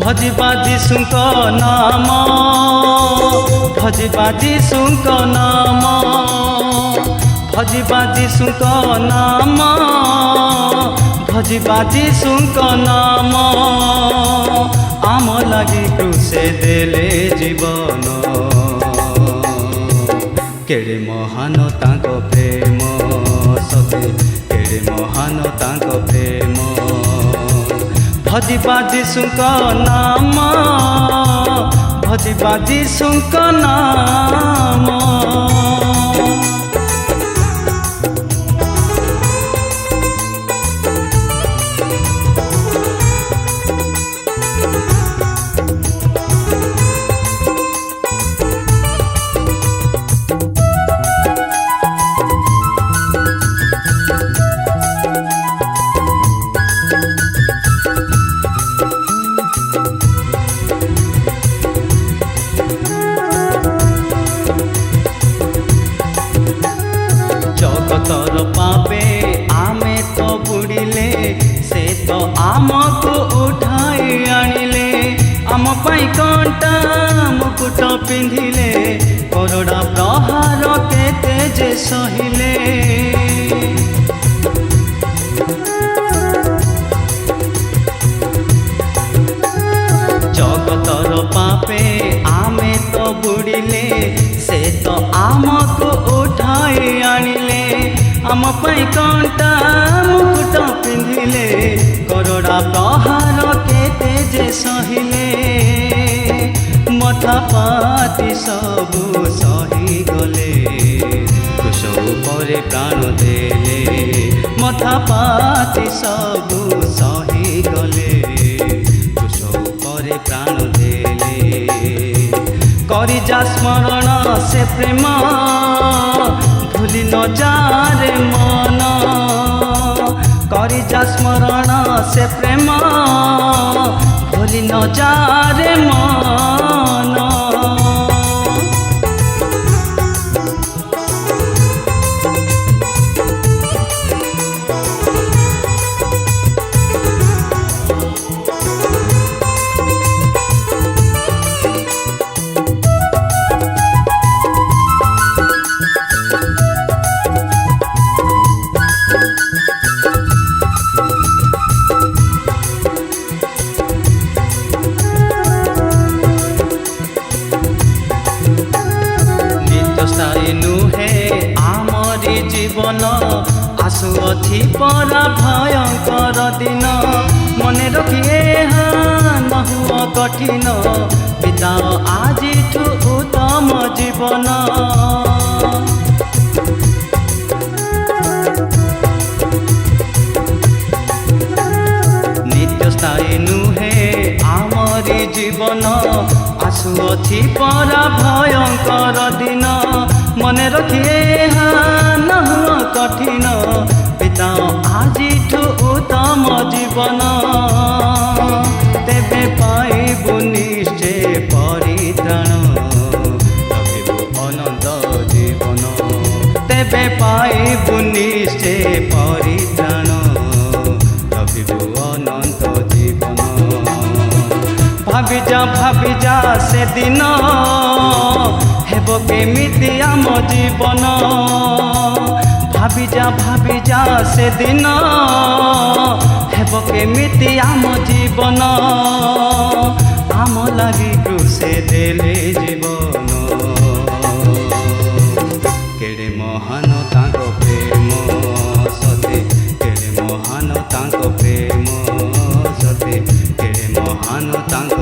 भजिबा जीशुଙ୍କ नाम, भजिबा जीशुଙ୍କ नाम, भजिबा जीशुଙ୍କ नाम, भजिबा जीशुଙ୍କ नाम। आम लागि क्रूसे देले जीवन, केड़े महान तांक प्रेम सते, केड़े महान तांक प्रेम। भजिबा जीशुଙ୍କ नाम, भजिबा जीशुଙ୍କ नाम। जगतर पापे आमे तो बुड़िले, से तो आमको उठाई आनिले। आम पाई कंटा मुकुट पिंधिले, करड़ा प्रहार केते जे सहिले। जगतर पापे आमे तो बुड़िले, से तो आमको उठाई आनिले। आम पाई कंटा मुकुट पिंधिले, करड़ा प्रहार केते जे सहिले। मथा पाती सबु सही गले, क्रूस उपरे प्राण देले। मथा पाती सबु सही गले, क्रूस उपरे प्राण देले। करी जा स्मरण से प्रेम, भूली न जारे मन। करी जा स्मरण से प्रेम, भूली न जारे मन। नुहे आमरी जीवन, आसुअछि परा भयंकर दिन। मने रखिए न हुआ कठिन, बिताओ आजिठु उत्तम जीवन। नित्य स्थायी नुहे आमरी जीवन, आसुअछि परा भयंकर दिन। मने रखिए न हुआ कठिन, बिताओ आजिठु उत्तम जीवन। तेबे पाइबु निश्चय परित्राण, लभिबु अनंत जीवन। तेबे पाइबु निश्चय परित्राण, लभिबु अनंत जीवन। भाभी जा से दिन, हेबो केमिति आम जीवन। भाभी जा से दिन, हेबो केमिति आम जीवन। आम लागि क्रूसे देले जीवन, केड़े महान तांक प्रेम सते, केड़े महान तांक प्रेम सते, केड़े महान तांक